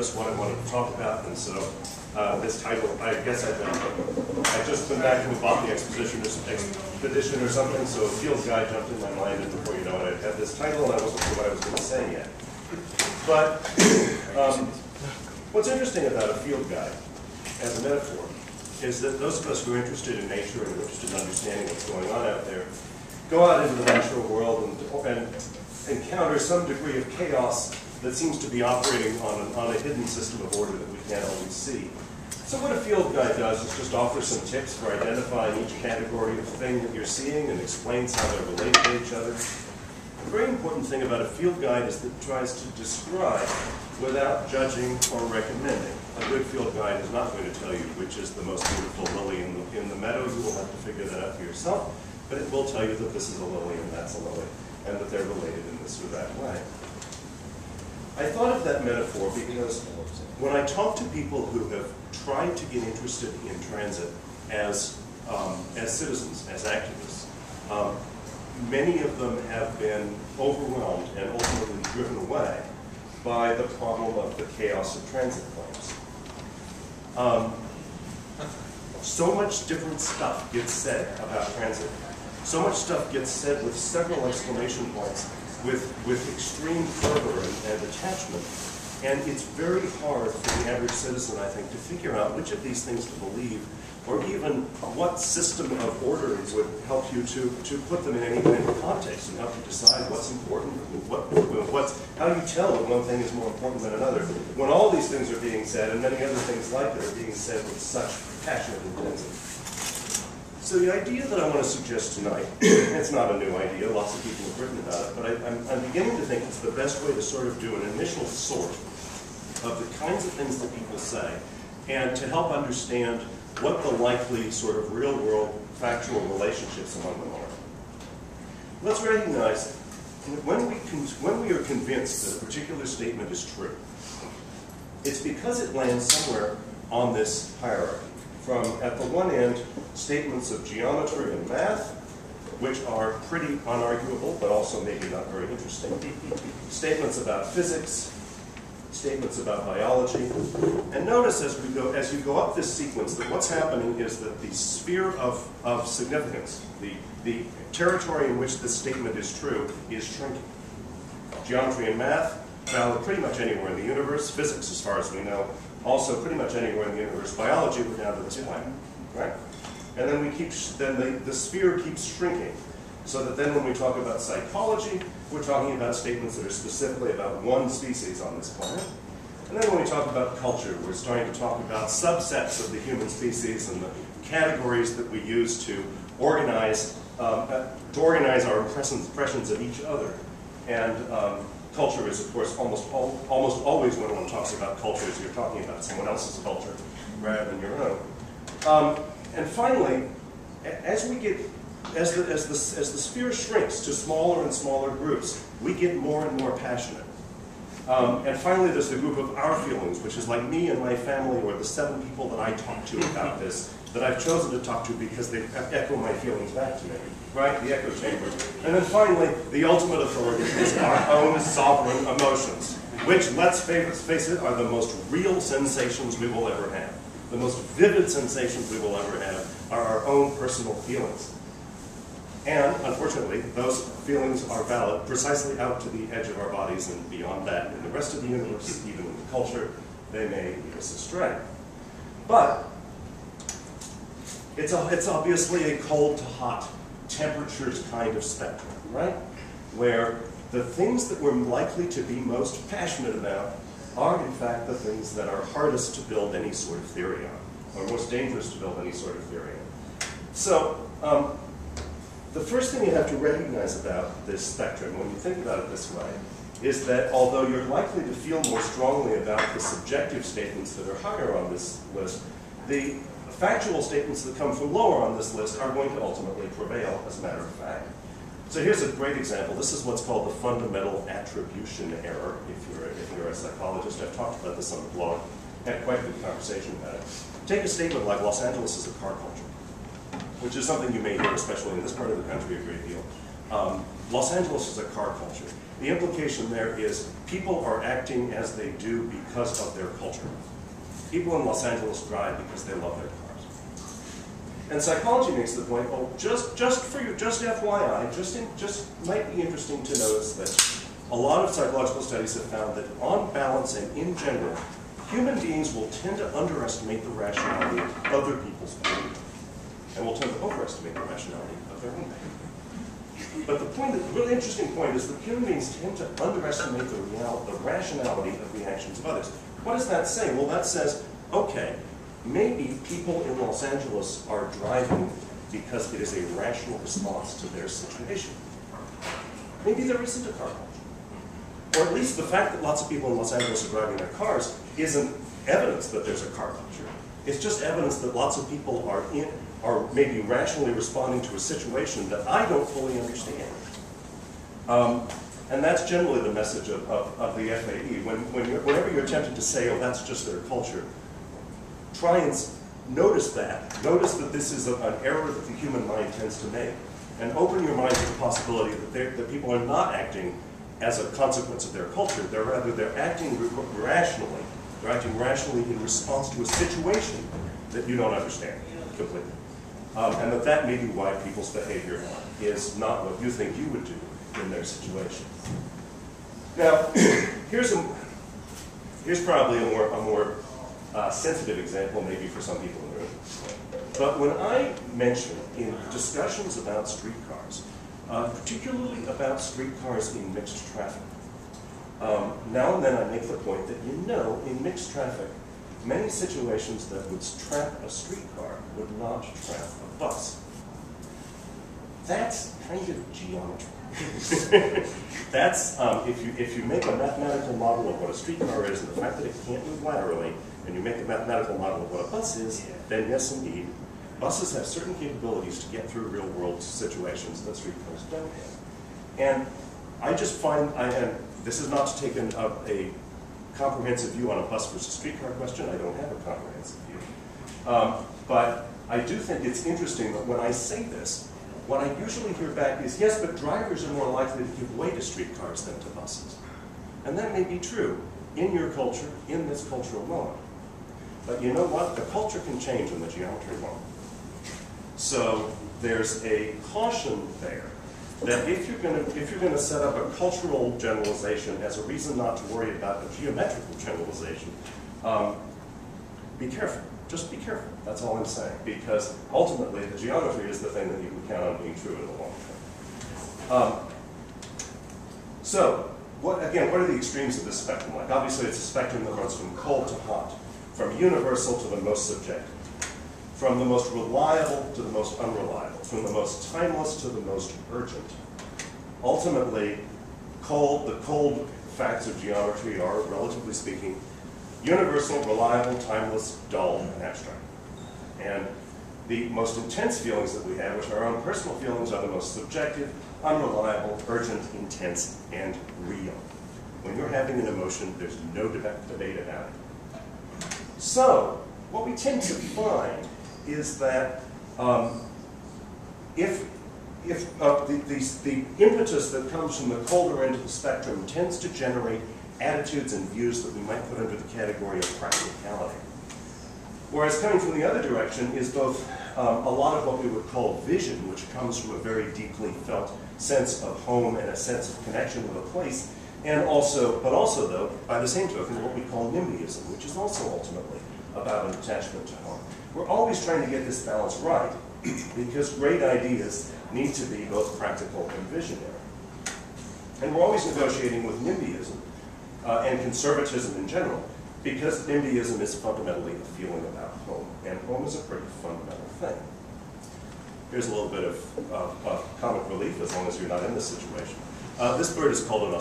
noticed what I wanted to talk about, and so this title, I guess I'd just been back and bought the expedition or something, so a field guide jumped in my mind, and before you know it, I had this title, and I wasn't sure what I was going to say yet. But what's interesting about a field guide as a metaphor is that those of us who are interested in nature and interested in understanding what's going on out there go out into the natural world and encounter some degree of chaos that seems to be operating on a hidden system of order that we can't always see. So what a field guide does is just offer some tips for identifying each category of thing that you're seeing and explains how they relate to each other. The very important thing about a field guide is that it tries to describe without judging or recommending. A good field guide is not going to tell you which is the most beautiful lily in the meadow. You will have to figure that out for yourself, but it will tell you that this is a lily and that's a lily, and that they're related in this or that way. I thought of that metaphor because when I talk to people who have tried to get interested in transit as citizens, as activists, many of them have been overwhelmed and ultimately driven away by the problem of the chaos of transit claims. So much different stuff gets said about transit. So much stuff gets said with several exclamation points, with extreme fervor and attachment. And it's very hard for the average citizen, I think, to figure out which of these things to believe, or even what system of order would help you to put them in any kind of context and help you decide what's important, how do you tell that one thing is more important than another, when all these things are being said, and many other things like it are being said with such passionate intensity. So the idea that I want to suggest tonight, it's not a new idea, lots of people have written about it, but I'm beginning to think it's the best way to sort of do an initial sort of the kinds of things that people say, and to help understand what the likely sort of real-world factual relationships among them are. Let's recognize that when we are convinced that a particular statement is true, it's because it lands somewhere on this hierarchy. From, at the one end, statements of geometry and math, which are pretty unarguable, but also maybe not very interesting. Statements about physics, statements about biology. And notice as you go up this sequence that what's happening is that the sphere of significance, the territory in which this statement is true, is shrinking. Geometry and math, valid pretty much anywhere in the universe. Physics, as far as we know, also pretty much anywhere in the universe. Biology, we're down to this planet, right? And then the sphere keeps shrinking. So that then when we talk about psychology, we're talking about statements that are specifically about one species on this planet. And then when we talk about culture, we're starting to talk about subsets of the human species and the categories that we use to organize our impressions of each other. And culture is, of course, almost always when one talks about cultures, you're talking about someone else's culture rather than your own. And finally, as the sphere shrinks to smaller and smaller groups, we get more and more passionate. And finally, there's the group of our feelings, which is like me and my family, or the 7 people that I talk to about this, that I've chosen to talk to because they echo my feelings back to me, right? The echo chamber. And then finally, the ultimate authority is our own sovereign emotions, which, let's face it, are the most real sensations we will ever have. The most vivid sensations we will ever have are our own personal feelings. And, unfortunately, those feelings are valid precisely out to the edge of our bodies and beyond that. In the rest of the universe, even in the culture, they may lead us astray. But it's obviously a cold to hot temperatures kind of spectrum, right? Where the things that we're likely to be most passionate about are, in fact, the things that are hardest to build any sort of theory on, or most dangerous to build any sort of theory on. So, the first thing you have to recognize about this spectrum, when you think about it this way, is that although you're likely to feel more strongly about the subjective statements that are higher on this list, the factual statements that come from lower on this list are going to ultimately prevail, as a matter of fact. So here's a great example. This is what's called the fundamental attribution error, if you're a psychologist. I've talked about this on the blog, had quite a good conversation about it. Take a statement like Los Angeles is a car culture, which is something you may hear, especially in this part of the country, a great deal. Los Angeles is a car culture. The implication there is people are acting as they do because of their culture. People in Los Angeles drive because they love their cars. And psychology makes the point, oh, just FYI, just might be interesting to notice that a lot of psychological studies have found that on balance and in general, human beings will tend to underestimate the rationality of other people's behavior, and will tend to overestimate the rationality of their own behavior. But the really interesting point is that human beings tend to underestimate the rationality of the actions of others. What does that say? Well, that says, okay, maybe people in Los Angeles are driving because it is a rational response to their situation. Maybe there isn't a car culture. Or at least the fact that lots of people in Los Angeles are driving their cars isn't evidence that there's a car culture. It's just evidence that lots of people are maybe rationally responding to a situation that I don't fully understand. And that's generally the message of the FAE. Whenever you're tempted to say, oh, that's just their culture, try and notice that. Notice that this is an error that the human mind tends to make. And open your mind to the possibility that people are not acting as a consequence of their culture. They're acting rationally. They're acting rationally in response to a situation that you don't understand completely. And that may be why people's behavior is not what you think you would do in their situation. Now, here's probably a more sensitive example, maybe for some people in the room. But when I mention in discussions about streetcars, particularly about streetcars in mixed traffic, now and then I make the point that in mixed traffic, many situations that would trap a streetcar would not trap a bus. That's kind of geometry. That's, if you make a mathematical model of what a streetcar is and the fact that it can't move laterally, and you make a mathematical model of what a bus is, then yes, indeed, buses have certain capabilities to get through real-world situations that streetcars don't have. And I just find, and this is not to take a comprehensive view on a bus versus streetcar question. I don't have a comprehensive view. But I do think it's interesting that when I say this, what I usually hear back is, yes, but drivers are more likely to give way to streetcars than to buses. And that may be true in your culture, in this cultural moment. But you know what? The culture can change and the geometry won't. So there's a caution there that if you're going to set up a cultural generalization as a reason not to worry about a geometrical generalization, be careful. Just be careful. That's all I'm saying. Because ultimately, the geometry is the thing that you can count on being true in the long term. So, what are the extremes of this spectrum like? Obviously, it's a spectrum that runs from cold to hot, from universal to the most subjective, from the most reliable to the most unreliable, from the most timeless to the most urgent. Ultimately, the cold facts of geometry are, relatively speaking, universal, reliable, timeless, dull, and abstract. And the most intense feelings that we have, which are our own personal feelings, are the most subjective, unreliable, urgent, intense, and real. When you're having an emotion, there's no debate about it. So, what we tend to find is that if the impetus that comes from the colder end of the spectrum tends to generate attitudes and views that we might put under the category of practicality. Whereas coming from the other direction is both a lot of what we would call vision, which comes from a very deeply felt sense of home and a sense of connection with a place, but also though, by the same token, what we call NIMBYism, which is also ultimately about an attachment to home. We're always trying to get this balance right, because great ideas need to be both practical and visionary. And we're always negotiating with NIMBYism and conservatism in general, because NIMBYism is fundamentally a feeling about home, and home is a pretty fundamental thing. Here's a little bit of comic relief, as long as you're not in this situation. This bird is called an